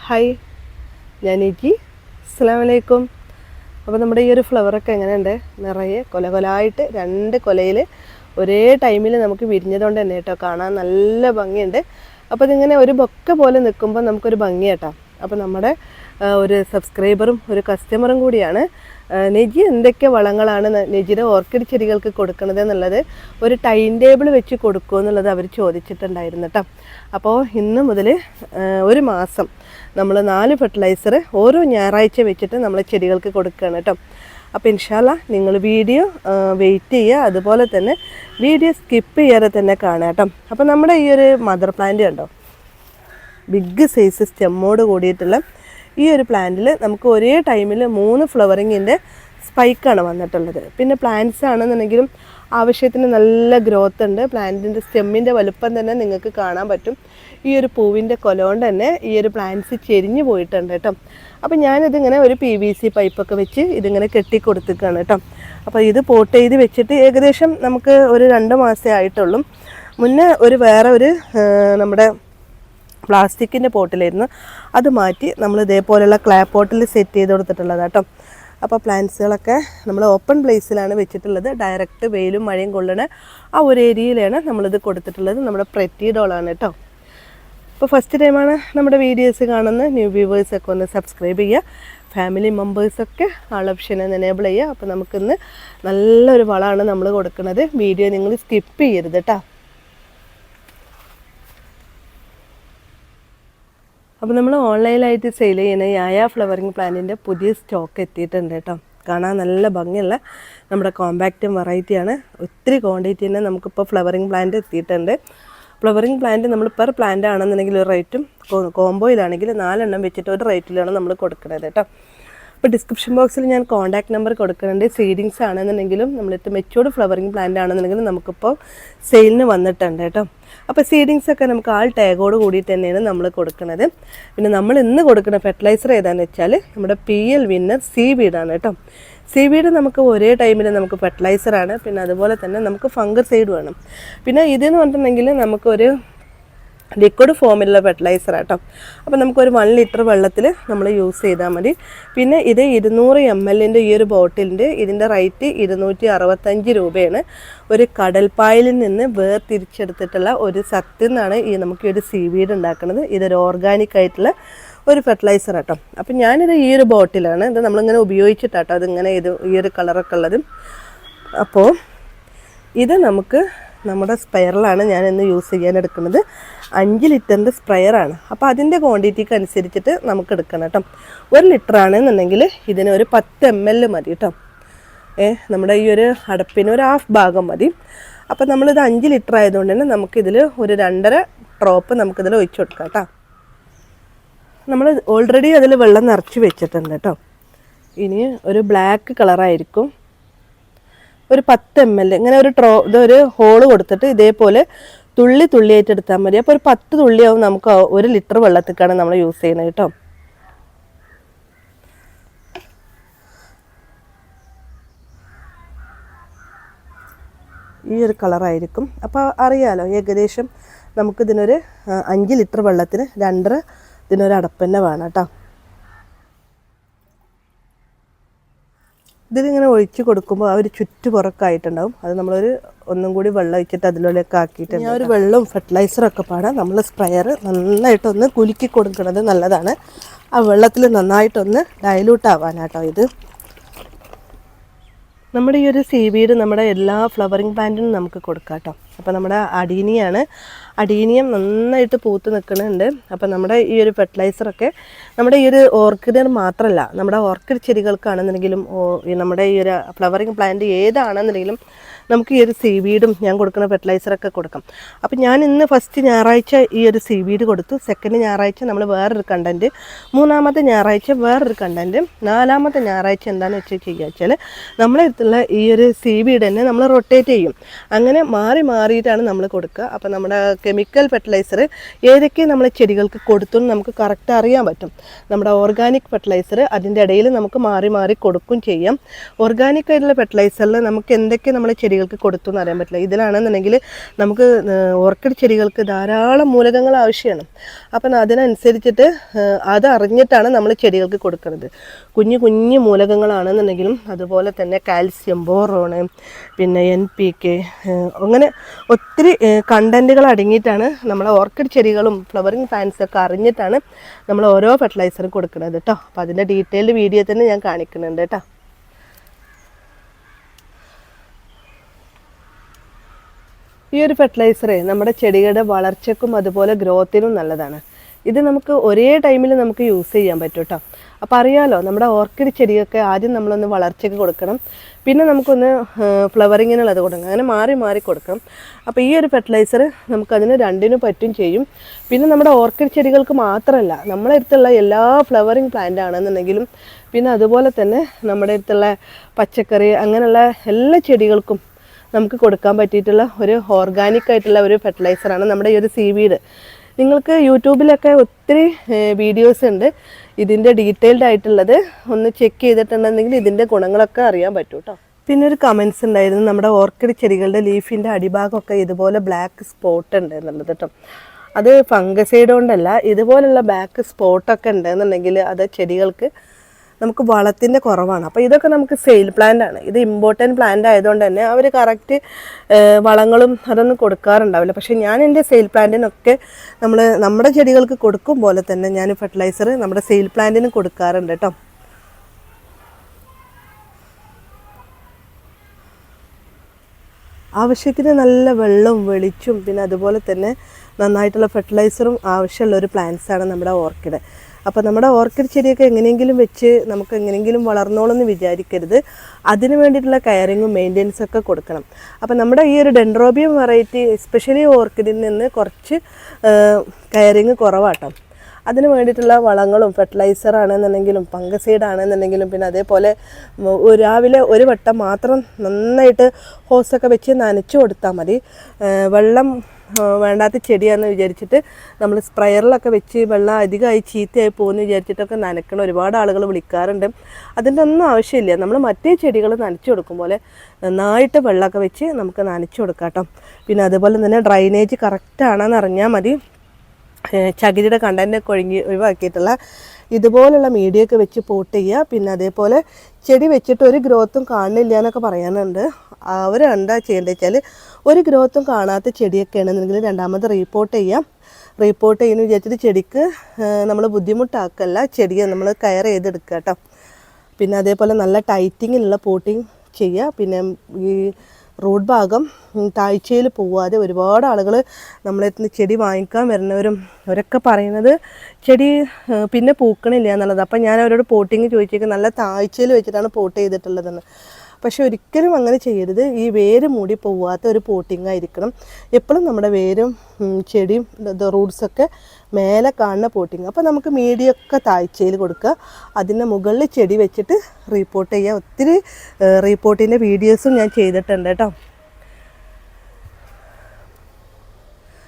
Hi, ഞാൻ നിജി. അസ്സലാമു അലൈക്കും. അപ്പോൾ നമ്മുടെ ഈ ഒരു ഫ്ലവറൊക്കെ എങ്ങനെയുണ്ട്? നിറയെ കൊലകൊലായിട്ട് 2 കൊലയിൽ ഒരേ ടൈമിൽ നമുക്ക് വിരിഞ്ഞതുകൊണ്ട് തന്നെ കേട്ടോ കാണാൻ നല്ല ഭംഗിയുണ്ട്. അപ്പോൾ ഇതിങ്ങനെ ഒരു ബൊക്ക പോലെ നിൽക്കുമ്പോൾ നമുക്കൊരു ഭംഗി കേട്ടോ. അപ്പോൾ നമ്മുടെ ഒരു സബ്സ്ക്രൈബറും ഒരു കസ്റ്റമറും കൂടിയാണ് നെജി എന്തൊക്കെ വളങ്ങളാണ് നെജിയുടെ ഓർക്കിഡ് ചെടികൾക്ക് കൊടുക്കുന്നത് എന്നുള്ളത് ഒരു ടൈം ടേബിൾ വെച്ച് കൊടുക്കുമോ എന്നുള്ളത് അവർ ചോദിച്ചിട്ടുണ്ടായിരുന്നു കേട്ടോ. അപ്പോൾ ഇന്ന് മുതൽ ഒരു മാസം നമ്മൾ 4 ഫെർട്ടിലൈസർ ഓരോ ഞായറാഴ്ച വെച്ചിട്ട് നമ്മൾ ചെടികൾക്ക് കൊടുക്കുകയാണ് കേട്ടോ. അപ്പോൾ ഇൻഷാല്ലാ നിങ്ങൾ വീഡിയോ വെയിറ്റ് ചെയ്യുക, അതുപോലെ തന്നെ വീഡിയോ സ്കിപ്പ് ചെയ്യാതെ തന്നെ കാണുക കേട്ടോ. അപ്പോൾ നമ്മുടെ ഈ ഒരു മദർ പ്ലാന്റ് കണ്ടോ, ബിഗ് സൈസ് സ്റ്റെമ്മോട് കൂടിയിട്ടുള്ള ഈ ഒരു പ്ലാന്റിൽ നമുക്ക് ഒരേ ടൈമിൽ 3 ഫ്ലവറിങ്ങിൻ്റെ സ്പൈക്കാണ് വന്നിട്ടുള്ളത്. പിന്നെ പ്ലാന്റ്സ് ആണെന്നുണ്ടെങ്കിലും ആവശ്യത്തിന് നല്ല ഗ്രോത്ത് ഉണ്ട്. പ്ലാന്റിൻ്റെ സ്റ്റെമ്മിൻ്റെ വലുപ്പം തന്നെ നിങ്ങൾക്ക് കാണാൻ പറ്റും. ഈ ഒരു പൂവിൻ്റെ കൊല കൊണ്ട് തന്നെ ഈ ഒരു പ്ലാന്റ്സ് ചെരിഞ്ഞു പോയിട്ടുണ്ട് കേട്ടോ. അപ്പോൾ ഞാനിതിങ്ങനെ ഒരു PVC പൈപ്പൊക്കെ വെച്ച് ഇതിങ്ങനെ കെട്ടിക്കൊടുത്തിക്കാണ് കേട്ടോ. അപ്പോൾ ഇത് പോട്ട് ചെയ്ത് വെച്ചിട്ട് ഏകദേശം നമുക്ക് ഒരു 2 മാസമേ ആയിട്ടുള്ളൂ. മുന്നേ വേറെ ഒരു നമ്മുടെ പ്ലാസ്റ്റിക്കിൻ്റെ പോട്ടിലായിരുന്നു, അത് മാറ്റി നമ്മൾ ഇതേപോലെയുള്ള ക്ലേ പോട്ടിൽ സെറ്റ് ചെയ്ത് കൊടുത്തിട്ടുള്ളത് കേട്ടോ. അപ്പോൾ പ്ലാന്റ്സുകളൊക്കെ നമ്മൾ ഓപ്പൺ പ്ലേസിലാണ് വെച്ചിട്ടുള്ളത്. ഡയറക്റ്റ് വെയിലും മഴയും കൊള്ളണ ആ ഒരു ഏരിയയിലാണ് നമ്മളിത് കൊടുത്തിട്ടുള്ളത്. നമ്മുടെ പ്രെറ്റി ഡോളാണ് കേട്ടോ. അപ്പോൾ ഫസ്റ്റ് ടൈമാണ് നമ്മുടെ വീഡിയോസ് കാണുന്ന ന്യൂ വ്യൂവേഴ്സൊക്കെ ഒന്ന് സബ്സ്ക്രൈബ് ചെയ്യുക. ഫാമിലി മെമ്പേഴ്സൊക്കെ ആൾ ഓപ്ഷൻ എനേബിൾ ചെയ്യുക. അപ്പോൾ നമുക്കിന്ന് നല്ലൊരു വളമാണ് നമ്മൾ കൊടുക്കുന്നത്. വീഡിയോ നിങ്ങൾ സ്കിപ്പ് ചെയ്യരുത് കേട്ടോ. അപ്പോൾ നമ്മൾ ഓൺലൈനായിട്ട് സെയിൽ ചെയ്യുന്ന യായ ഫ്ലവറിങ് പ്ലാന്റിൻ്റെ പുതിയ സ്റ്റോക്ക് എത്തിയിട്ടുണ്ട് കേട്ടോ. കാണാൻ നല്ല ഭംഗിയുള്ള നമ്മുടെ കോമ്പാക്റ്റും വെറൈറ്റിയാണ്. ഒത്തിരി ക്വാണ്ടിറ്റി തന്നെ നമുക്കിപ്പോൾ ഫ്ലവറിങ് പ്ലാന്റ് എത്തിയിട്ടുണ്ട്. ഫ്ലവറിങ് പ്ലാന്റ് നമ്മൾ പെർ പ്ലാന്റ് ആണെന്നുണ്ടെങ്കിൽ ഒരു റേറ്റും, കോംബോയിലാണെങ്കിൽ 4 എണ്ണം വെച്ചിട്ട് ഒരു റേറ്റിലാണ് നമ്മൾ കൊടുക്കുന്നത് കേട്ടോ. അപ്പോൾ ഡിസ്ക്രിപ്ഷൻ ബോക്സിൽ ഞാൻ കോൺടാക്ട് നമ്പർ കൊടുക്കുന്നുണ്ട്. സീഡിങ്സ് ആണെന്നുണ്ടെങ്കിലും നമ്മളിട്ട് മെച്ചൂർഡ് ഫ്ലവറിങ് പ്ലാന്റ് ആണെന്നുണ്ടെങ്കിലും നമുക്കിപ്പോൾ സെയിലിന് വന്നിട്ടുണ്ട് കേട്ടോ. അപ്പോൾ സീഡിങ്സൊക്കെ നമുക്ക് ആൾ ടാഗോട് കൂടിയിട്ട് തന്നെയാണ് നമ്മൾ കൊടുക്കുന്നത്. പിന്നെ നമ്മൾ ഇന്ന് കൊടുക്കുന്ന ഫെർട്ടിലൈസർ ഏതാണെന്ന് വെച്ചാൽ നമ്മുടെ PL വിന്നർ സീവീഡാണ് കേട്ടോ. സീവീഡ് നമുക്ക് ഒരേ ടൈമിൽ നമുക്ക് ഫെർട്ടിലൈസറാണ്, പിന്നെ അതുപോലെ തന്നെ നമുക്ക് ഫംഗസൈഡ് വേണം. പിന്നെ ഇതെന്ന് പറഞ്ഞിട്ടുണ്ടെങ്കിൽ നമുക്കൊരു ലിക്വിഡ് ഫോമിലുള്ള ഫെർട്ടിലൈസർ കേട്ടോ. അപ്പോൾ നമുക്കൊരു 1 ലിറ്റർ വെള്ളത്തിൽ നമ്മൾ യൂസ് ചെയ്താൽ മതി. പിന്നെ ഇത് 200 ml ഈ ഒരു ബോട്ടിലിൻ്റെ ഇതിൻ്റെ റേറ്റ് 265 രൂപയാണ്. ഒരു കടൽപ്പായലിൽ നിന്ന് വേർതിരിച്ചെടുത്തിട്ടുള്ള ഒരു സത്തിൽ നിന്നാണ് നമുക്ക് ഈ ഒരു സീവീഡ് ഉണ്ടാക്കുന്നത്. ഇതൊരു ഓർഗാനിക് ആയിട്ടുള്ള ഒരു ഫെർട്ടിലൈസർ കേട്ടോ. അപ്പം ഞാനിത് ഈ ഒരു ബോട്ടിലാണ്, ഇത് നമ്മളിങ്ങനെ ഉപയോഗിച്ചിട്ടാട്ടോ അതിങ്ങനെ ഈ ഒരു കളറൊക്കെ ഉള്ളത്. അപ്പോൾ ഇത് നമുക്ക് നമ്മുടെ സ്പ്രെയറിലാണ് ഞാൻ ഇന്ന് യൂസ് ചെയ്യാൻ എടുക്കുന്നത്. 5 ലിറ്ററിൻ്റെ സ്പ്രെയറാണ്. അപ്പോൾ അതിൻ്റെ ക്വാണ്ടിറ്റിക്ക് അനുസരിച്ചിട്ട് നമുക്ക് എടുക്കണം കേട്ടോ. 1 ലിറ്റർ ആണെന്നുണ്ടെങ്കിൽ ഇതിന് ഒരു 10 ml മതി കേട്ടോ. നമ്മുടെ ഈ ഒരു അടപ്പിന് ഒരു ഹാഫ് ഭാഗം മതി. അപ്പോൾ നമ്മളിത് 5 ലിറ്റർ ആയതുകൊണ്ട് തന്നെ നമുക്കിതിൽ ഒരു 2.5 ഡ്രോപ്പ് നമുക്കിതിൽ ഒഴിച്ചു കൊടുക്കാം കേട്ടോ. നമ്മൾ ഓൾറെഡി അതിൽ വെള്ളം നിറച്ച് വെച്ചിട്ടുണ്ട് കേട്ടോ. ഇനി ഒരു ബ്ലാക്ക് കളറായിരിക്കും. ഒരു 10 ml ഇങ്ങനെ ഇതൊരു ഹോള് കൊടുത്തിട്ട് ഇതേപോലെ തുള്ളിയായിട്ട് എടുത്താൽ മതി. അപ്പോൾ ഒരു 10 തുള്ളിയാവും നമുക്ക് 1 ലിറ്റർ വെള്ളത്തിക്കാണ് നമ്മൾ യൂസ് ചെയ്യുന്നത് കേട്ടോ. ഈ ഒരു കളറായിരിക്കും. അപ്പോൾ അറിയാലോ ഏകദേശം നമുക്കിതിനൊരു 5 ലിറ്റർ വെള്ളത്തിന് 2.5 ഇതിനൊരു അടപ്പന്നെ വേണം കേട്ടോ. ഇതിലിങ്ങനെ ഒഴിച്ച് കൊടുക്കുമ്പോൾ ആ ഒരു ചുറ്റുപുറക്കായിട്ടുണ്ടാവും. അത് നമ്മളൊരു ഒന്നും കൂടി വെള്ളം ഒഴിച്ചിട്ട് അതിലൊക്കെ ആക്കിയിട്ട് ആ ഒരു വെള്ളവും ഫെർട്ടിലൈസറൊക്കെ പാടാം നമ്മൾ സ്പ്രെയർ നന്നായിട്ടൊന്ന് കുലുക്കി കൊടുക്കുന്നത് നല്ലതാണ്. ആ വെള്ളത്തിൽ നന്നായിട്ടൊന്ന് ഡൈലൂട്ട് ആവാനാട്ടോ ഇത്. നമ്മുടെ ഈ ഒരു സീവീഡ് നമ്മുടെ എല്ലാ ഫ്ലവറിങ് പ്ലാന്റിനും നമുക്ക് കൊടുക്കാം കേട്ടോ. അപ്പോൾ നമ്മുടെ അഡീനിയം നന്നായിട്ട് പൂത്ത് നിൽക്കുന്നുണ്ട്. അപ്പോൾ നമ്മുടെ ഈ ഒരു ഫെർട്ടിലൈസറൊക്കെ നമ്മുടെ ഈ ഒരു ഓർക്കിഡ് മാത്രമല്ല, നമ്മുടെ ഓർക്കിഡ് ചെടികൾക്കാണെന്നുണ്ടെങ്കിലും നമ്മുടെ ഈ ഒരു ഫ്ലവറിങ് പ്ലാന്റ് ഏതാണെന്നുണ്ടെങ്കിലും നമുക്ക് ഈ ഒരു സീവീഡും ഞാൻ കൊടുക്കുന്ന ഫെർട്ടിലൈസറൊക്കെ കൊടുക്കാം. അപ്പോൾ ഞാൻ ഇന്ന് ഫസ്റ്റ് ഞായറാഴ്ച ഈ ഒരു സീവീഡ് കൊടുത്തു. സെക്കൻഡ് ഞായറാഴ്ച നമ്മൾ വേറൊരു കണ്ടൻറ്റ്, 3-ാമത്തെ ഞായറാഴ്ച വേറൊരു കണ്ടൻറ്റ്, 4-ാമത്തെ ഞായറാഴ്ച എന്താണെന്ന് വെച്ചാൽ ചെയ്യുക വെച്ചാൽ നമ്മളെ അടുത്തുള്ള ഈ ഒരു സീവീഡ് തന്നെ നമ്മൾ റൊട്ടേറ്റ് ചെയ്യും. അങ്ങനെ മാറി മാറിയിട്ടാണ് നമ്മൾ കൊടുക്കുക. അപ്പോൾ നമ്മുടെ കെമിക്കൽ ഫെർട്ടിലൈസർ ഏതൊക്കെ നമ്മൾ ചെടികൾക്ക് കൊടുത്തു നമുക്ക് കറക്റ്റ് അറിയാൻ പറ്റും. നമ്മുടെ ഓർഗാനിക് ഫെർട്ടിലൈസർ അതിൻ്റെ ഇടയിൽ നമുക്ക് മാറി മാറി കൊടുക്കും ചെയ്യാം. ഓർഗാനിക് ആയിട്ടുള്ള ഫെർട്ടിലൈസറിൽ നമുക്ക് എന്തൊക്കെ നമ്മൾ ചെടികൾക്ക് കൊടുത്തു എന്ന് അറിയാൻ പറ്റില്ല. ഇതിലാണെന്നുണ്ടെങ്കിൽ നമുക്ക് ഓർക്കിഡ് ചെടികൾക്ക് ധാരാളം മൂലകങ്ങൾ ആവശ്യമാണ്. അപ്പം അതിനനുസരിച്ചിട്ട് അത് അറിഞ്ഞിട്ടാണ് നമ്മൾ ചെടികൾക്ക് കൊടുക്കുന്നത്. കുഞ്ഞു കുഞ്ഞു മൂലകങ്ങളാണെന്നുണ്ടെങ്കിലും അതുപോലെ തന്നെ കാൽസ്യം, ബോറോണ്, പിന്നെ NPK അങ്ങനെ ഒത്തിരി കണ്ടൻറ്റുകൾ അടങ്ങിയിട്ടാണ് നമ്മൾ ഓർക്കിഡ് ചെടികളും ഫ്ലവറിങ് പ്ലാന്റ്സൊക്കെ അറിഞ്ഞിട്ടാണ് നമ്മൾ ഓരോ ഫെർട്ടിലൈസറും കൊടുക്കുന്നത് കേട്ടോ. അപ്പോൾ അതിൻ്റെ ഡീറ്റെയിൽഡ് വീഡിയോ തന്നെ ഞാൻ കാണിക്കുന്നുണ്ട് കേട്ടോ. ഈ ഒരു ഫെർട്ടിലൈസർ നമ്മുടെ ചെടികളുടെ വളർച്ചയ്ക്കും അതുപോലെ ഗ്രോത്തിനും നല്ലതാണ്. ഇത് നമുക്ക് ഒരേ ടൈമിൽ നമുക്ക് യൂസ് ചെയ്യാൻ പറ്റും കേട്ടോ. അപ്പോൾ അറിയാമല്ലോ, നമ്മുടെ ഓർക്കിഡ് ചെടിയൊക്കെ ആദ്യം നമ്മളൊന്ന് വളർച്ചയ്ക്ക് കൊടുക്കണം, പിന്നെ നമുക്കൊന്ന് ഫ്ലവറിങ്ങിനുള്ളത് കൊടുക്കണം, അങ്ങനെ മാറി മാറി കൊടുക്കണം. അപ്പോൾ ഈ ഒരു ഫെർട്ടിലൈസർ നമുക്കതിന് രണ്ടിനും പറ്റും ചെയ്യും. പിന്നെ നമ്മുടെ ഓർക്കിഡ് ചെടികൾക്ക് മാത്രമല്ല, നമ്മുടെ അടുത്തുള്ള എല്ലാ ഫ്ലവറിങ് പ്ലാന്റ് ആണെന്നുണ്ടെങ്കിലും പിന്നെ അതുപോലെ തന്നെ നമ്മുടെ അടുത്തുള്ള പച്ചക്കറി അങ്ങനെയുള്ള എല്ലാ ചെടികൾക്കും നമുക്ക് കൊടുക്കാൻ പറ്റിയിട്ടുള്ള ഒരു ഓർഗാനിക് ആയിട്ടുള്ള ഒരു ഫെർട്ടിലൈസറാണ് നമ്മുടെ ഈ ഒരു സീവീഡ്. നിങ്ങൾക്ക് യൂട്യൂബിലൊക്കെ ഒത്തിരി വീഡിയോസ് ഉണ്ട് ഇതിൻ്റെ ഡീറ്റെയിൽഡ് ആയിട്ടുള്ളത്. ഒന്ന് ചെക്ക് ചെയ്തിട്ടുണ്ടെങ്കിൽ ഇതിൻ്റെ ഗുണങ്ങളൊക്കെ അറിയാൻ പറ്റും കേട്ടോ. പിന്നെ ഒരു കമൻസ് ഉണ്ടായിരുന്നു, നമ്മുടെ ഓർക്കിഡ് ചെടികളുടെ ലീഫിൻ്റെ അടിഭാഗമൊക്കെ ഇതുപോലെ ബ്ലാക്ക് സ്പോട്ട് ഉണ്ട് എന്നുള്ളത് കേട്ടോ. അത് ഫംഗസൈഡ് കൊണ്ടല്ല, ഇതുപോലുള്ള ബ്ലാക്ക് സ്പോട്ടൊക്കെ ഉണ്ടെന്നുണ്ടെങ്കിൽ അത് ചെടികൾക്ക് നമുക്ക് വളത്തിൻ്റെ കുറവാണ്. അപ്പോൾ ഇതൊക്കെ നമുക്ക് സെയിൽ പ്ലാന്റ് ആണ്. ഇത് ഇമ്പോർട്ടൻറ്റ് പ്ലാന്റ് ആയതുകൊണ്ട് തന്നെ അവർ കറക്റ്റ് വളങ്ങളും അതൊന്നും കൊടുക്കാറുണ്ടാവില്ല. പക്ഷേ ഞാൻ എൻ്റെ സെയിൽ പ്ലാന്റിനൊക്കെ നമ്മുടെ ചെടികൾക്ക് കൊടുക്കും പോലെ തന്നെ ഞാൻ ഫെർട്ടിലൈസർ നമ്മുടെ സെയിൽ പ്ലാന്റിന് കൊടുക്കാറുണ്ട് കേട്ടോ. ആവശ്യത്തിന് നല്ല വെള്ളവും വെളിച്ചും പിന്നെ അതുപോലെ തന്നെ നന്നായിട്ടുള്ള ഫെർട്ടിലൈസറും ആവശ്യമുള്ള ഒരു പ്ലാന്റ്സാണ് നമ്മുടെ ഓർക്കിഡ്. അപ്പോൾ നമ്മുടെ ഓർക്കിഡ് ചെടിയൊക്കെ എങ്ങനെയെങ്കിലും വെച്ച് നമുക്ക് എങ്ങനെയെങ്കിലും വളർന്നോളെന്ന് വിചാരിക്കരുത്. അതിന് വേണ്ടിയിട്ടുള്ള കെയറിങ്ങും മെയിൻ്റെനൻസും ഒക്കെ കൊടുക്കണം. അപ്പോൾ നമ്മുടെ ഈ ഒരു ഡെൻഡ്രോബിയം വെറൈറ്റി എസ്പെഷ്യലി ഓർക്കിഡിൽ നിന്ന് കുറച്ച് കെയറിങ് കുറവാട്ടോ. അതിന് വേണ്ടിയിട്ടുള്ള വളങ്ങളും ഫെർട്ടിലൈസർ ആണെന്നുണ്ടെങ്കിലും ഫംഗസൈഡ് ആണെന്നുണ്ടെങ്കിലും പിന്നെ അതേപോലെ രാവിലെ ഒരു വട്ടം മാത്രം നന്നായിട്ട് ഹോസൊക്കെ വെച്ച് നനച്ചു കൊടുത്താൽ മതി. വെള്ളം വേണ്ടാത്ത ചെടിയാണെന്ന് വിചാരിച്ചിട്ട് നമ്മൾ സ്പ്രയറിലൊക്കെ വെച്ച് വെള്ളം അധികമായി ചീത്തയായി പോകുമെന്ന് വിചാരിച്ചിട്ടൊക്കെ നനയ്ക്കണം. ഒരുപാട് ആളുകൾ വിളിക്കാറുണ്ട്. അതിൻ്റെ ഒന്നും ആവശ്യമില്ല. നമ്മൾ മറ്റേ ചെടികൾ നനച്ചു കൊടുക്കും പോലെ നന്നായിട്ട് വെള്ളമൊക്കെ വെച്ച് നമുക്ക് നനച്ചു കൊടുക്കാം കേട്ടോ. പിന്നെ അതുപോലെ തന്നെ ഡ്രൈനേജ് കറക്റ്റ് ആണെന്ന് അറിഞ്ഞാൽ മതി. ചകിരിയുടെ കണ്ടൻറ്റൊക്കെ ഒഴിവാക്കിയിട്ടുള്ള ഇതുപോലുള്ള മീഡിയൊക്കെ വെച്ച് പോട്ട് ചെയ്യുക. പിന്നെ അതേപോലെ ചെടി വെച്ചിട്ട് ഒരു ഗ്രോത്തും കാണില്ല എന്നൊക്കെ പറയാനുണ്ട്. അവർ എന്താ ചെയ്യേണ്ടത് വെച്ചാൽ ഒരു ഗ്രോത്തും കാണാത്ത ചെടിയൊക്കെ ആണെന്നുണ്ടെങ്കിൽ രണ്ടാമത് റീപ്പോർട്ട് ചെയ്യാം. റീപ്പോർട്ട് ചെയ്യുന്ന വിചാരിച്ചിട്ട് ചെടിക്ക് നമ്മൾ ബുദ്ധിമുട്ടാക്കല്ല, ചെടിയെ നമ്മൾ കെയർ ചെയ്തെടുക്കുക കേട്ടോ. പിന്നെ അതേപോലെ നല്ല ടൈറ്റിങ്ങിലുള്ള പോട്ടിങ് ചെയ്യുക. പിന്നെ ഈ റൂട്ട് ഭാഗം താഴ്ചയിൽ പോവാതെ ഒരുപാട് ആളുകൾ നമ്മളെത്തുന്ന ചെടി വാങ്ങിക്കാൻ വരുന്നവരും അവരൊക്കെ പറയുന്നത് ചെടി പിന്നെ പൂക്കണില്ല എന്നുള്ളത്. അപ്പം ഞാൻ അവരോട് പോട്ടിങ് ചോദിച്ചേക്കും നല്ല താഴ്ചയിൽ വെച്ചിട്ടാണ് പോട്ട് ചെയ്തിട്ടുള്ളതെന്ന്. പക്ഷെ ഒരിക്കലും അങ്ങനെ ചെയ്യരുത്. ഈ വേര് മൂടി പോവാത്ത ഒരു പോട്ടിങ് ആയിരിക്കണം എപ്പോഴും. നമ്മുടെ വേരും ചെടിയും റൂട്ട്സൊക്കെ മേലെ കാണുന്ന പോട്ടിങ്. അപ്പോൾ നമുക്ക് മീഡിയൊക്കെ താഴ്ചയിൽ കൊടുക്കുക. അതിൻ്റെ മുകളിൽ ചെടി വെച്ചിട്ട് റീപ്പോർട്ട് ചെയ്യുക. ഒത്തിരി റീപ്പോർട്ടിൻ്റെ വീഡിയോസും ഞാൻ ചെയ്തിട്ടുണ്ട് കേട്ടോ.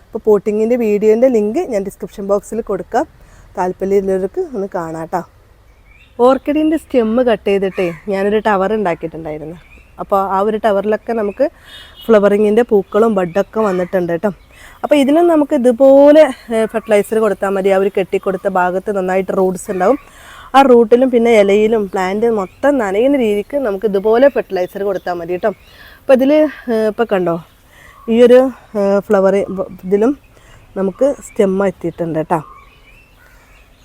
അപ്പോൾ പോട്ടിങ്ങിൻ്റെ വീഡിയോൻ്റെ ലിങ്ക് ഞാൻ ഡിസ്ക്രിപ്ഷൻ ബോക്സിൽ കൊടുക്കാം. താല്പര്യമുള്ളവർക്ക് ഒന്ന് കാണാം കേട്ടോ. ഓർക്കിഡിൻ്റെ സ്റ്റെമ്മ് കട്ട് ചെയ്തിട്ടേ ഞാനൊരു ടവർ ഉണ്ടാക്കിയിട്ടുണ്ടായിരുന്നു. അപ്പോൾ ആ ഒരു ടവറിലൊക്കെ നമുക്ക് ഫ്ലവറിങ്ങിൻ്റെ പൂക്കളും ബഡൊക്കെ വന്നിട്ടുണ്ട് കേട്ടോ. അപ്പോൾ ഇതിനും നമുക്ക് ഇതുപോലെ ഫെർട്ടിലൈസർ കൊടുത്താൽ മതി. അവർ കെട്ടിക്കൊടുത്ത ഭാഗത്ത് നന്നായിട്ട് റൂട്ട്സ് ഉണ്ടാവും. ആ റൂട്ടിലും പിന്നെ ഇലയിലും പ്ലാന്റ് മൊത്തം നനയുന്ന രീതിക്ക് നമുക്ക് ഇതുപോലെ ഫെർട്ടിലൈസർ കൊടുത്താൽ മതി കേട്ടോ. അപ്പോൾ ഇതിൽ ഇപ്പോൾ കണ്ടോ, ഈ ഒരു ഫ്ലവർ ഇതിലും നമുക്ക് സ്റ്റെമ്മ എത്തിയിട്ടുണ്ട് കേട്ടോ.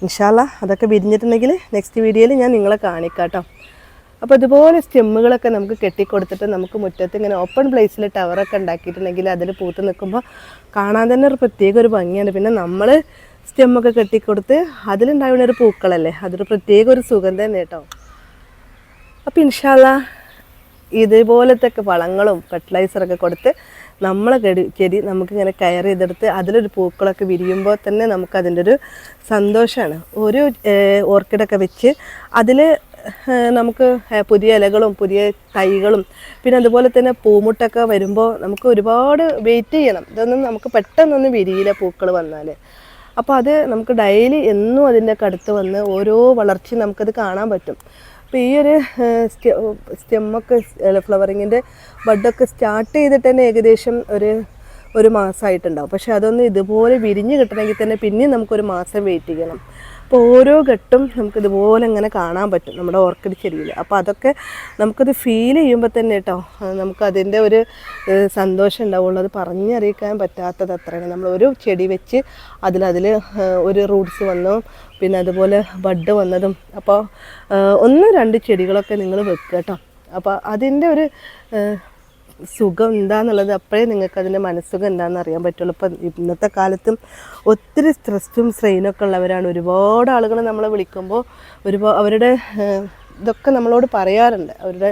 ഇൻഷാല്ലാ അതൊക്കെ വിരിഞ്ഞിട്ടുണ്ടെങ്കിൽ നെക്സ്റ്റ് വീഡിയോയിൽ ഞാൻ നിങ്ങളെ കാണിക്കാം കേട്ടോ. അപ്പോൾ ഇതുപോലെ സ്റ്റെമ്മുകളൊക്കെ നമുക്ക് കെട്ടിക്കൊടുത്തിട്ട് നമുക്ക് മുറ്റത്ത് ഇങ്ങനെ ഓപ്പൺ പ്ലേസിൽ ടവറൊക്കെ ഉണ്ടാക്കിയിട്ടുണ്ടെങ്കിൽ അതിൽ പൂത്ത് നിൽക്കുമ്പോൾ കാണാൻ തന്നെ ഒരു പ്രത്യേക ഒരു ഭംഗിയാണ്. പിന്നെ നമ്മൾ സ്റ്റെമ്മൊക്കെ കെട്ടിക്കൊടുത്ത് അതിലുണ്ടാവുന്ന ഒരു പൂക്കളല്ലേ, അതൊരു പ്രത്യേക ഒരു സുഖം തന്നെ കേട്ടോ. അപ്പോൾ ഇൻഷാല്ലാ ഇതുപോലത്തെ വളങ്ങളും ഫെർട്ടിലൈസറൊക്കെ കൊടുത്ത് നമ്മളെ ചെടി നമുക്കിങ്ങനെ കെയർ ചെയ്തെടുത്ത് അതിലൊരു പൂക്കളൊക്കെ വിരിയുമ്പോൾ തന്നെ നമുക്കതിൻ്റെ ഒരു സന്തോഷമാണ്. ഒരു ഓർക്കിഡൊക്കെ വെച്ച് അതിൽ നമുക്ക് പുതിയ ഇലകളും പുതിയ തൈകളും പിന്നെ അതുപോലെ തന്നെ പൂമുട്ടൊക്കെ വരുമ്പോൾ നമുക്ക് ഒരുപാട് വെയിറ്റ് ചെയ്യണം. ഇതൊന്നും നമുക്ക് പെട്ടെന്നൊന്നും വിരിയില്ല പൂക്കൾ വന്നാൽ. അപ്പോൾ അത് നമുക്ക് ഡെയിലി എന്നും അതിൻ്റെ അടുത്ത് വന്ന് ഓരോ വളർച്ചയും നമുക്കത് കാണാൻ പറ്റും. അപ്പോൾ ഈ ഒരു സ്റ്റെമ്മൊക്കെ ഫ്ലവറിങ്ങിൻ്റെ ബഡൊക്കെ സ്റ്റാർട്ട് ചെയ്തിട്ട് തന്നെ ഏകദേശം ഒരു മാസമായിട്ടുണ്ടാവും. പക്ഷെ അതൊന്ന് ഇതുപോലെ വിരിഞ്ഞ് കിട്ടണമെങ്കിൽ തന്നെ പിന്നെയും നമുക്കൊരു മാസം വെയിറ്റ് ചെയ്യണം. അപ്പോൾ ഓരോ ഘട്ടും നമുക്കിതുപോലെ ഇങ്ങനെ കാണാൻ പറ്റും നമ്മുടെ ഓർക്കിഡ് ചെടിയിൽ. അപ്പോൾ അതൊക്കെ നമുക്കത് ഫീൽ ചെയ്യുമ്പോൾ തന്നെ കേട്ടോ നമുക്കതിൻ്റെ ഒരു സന്തോഷം ഉണ്ടാവുള്ളൂ. അത് പറഞ്ഞറിയിക്കാൻ പറ്റാത്തത് അത്രയാണ്. നമ്മൾ ഒരു ചെടി വെച്ച് അതിൽ ഒരു റൂട്ട്സ് വന്നു, പിന്നെ അതുപോലെ ബഡ് വന്നതും. അപ്പോൾ 1-2 ചെടികളൊക്കെ നിങ്ങൾ വെക്കുക കേട്ടോ. അപ്പോൾ അതിൻ്റെ ഒരു സുഖം എന്താണെന്നുള്ളത് അപ്പോഴേ നിങ്ങൾക്ക് അതിൻ്റെ മനസ്സുഖം എന്താണെന്ന് അറിയാൻ പറ്റുള്ളൂ. ഇപ്പം ഇന്നത്തെ കാലത്തും ഒത്തിരി സ്ട്രെസ്സും സ്ട്രെയിനൊക്കെ ഉള്ളവരാണ്. ഒരുപാട് ആളുകൾ നമ്മളെ വിളിക്കുമ്പോൾ അവരുടെ ഇതൊക്കെ നമ്മളോട് പറയാറുണ്ട്. അവരുടെ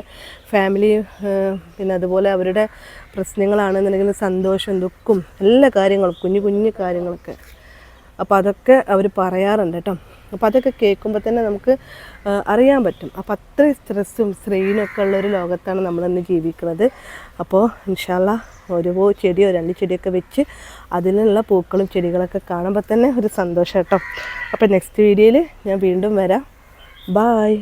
ഫാമിലി പിന്നെ അതുപോലെ അവരുടെ പ്രശ്നങ്ങളാണെന്നുണ്ടെങ്കിൽ സന്തോഷം ദുഃഖം എല്ലാ കാര്യങ്ങളും കുഞ്ഞു കാര്യങ്ങളൊക്കെ അപ്പോൾ അതൊക്കെ അവർ പറയാറുണ്ട് കേട്ടോ. അപ്പോൾ അതൊക്കെ കേൾക്കുമ്പോൾ തന്നെ നമുക്ക് അറിയാൻ പറ്റും. അപ്പോൾ അത്രയും സ്ട്രെസ്സും സ്ട്രെയിനൊക്കെ ഉള്ളൊരു ലോകത്താണ് നമ്മളിന്ന് ജീവിക്കുന്നത്. അപ്പോൾ ഇൻഷാ അല്ലാഹ് ഒരു ചെടിയോ 2 ചെടിയൊക്കെ വെച്ച് അതിലുള്ള പൂക്കളും ചെടികളൊക്കെ കാണുമ്പോൾ തന്നെ ഒരു സന്തോഷം കേട്ടോ. അപ്പോൾ നെക്സ്റ്റ് വീഡിയോയിൽ ഞാൻ വീണ്ടും വരാം. ബായ്.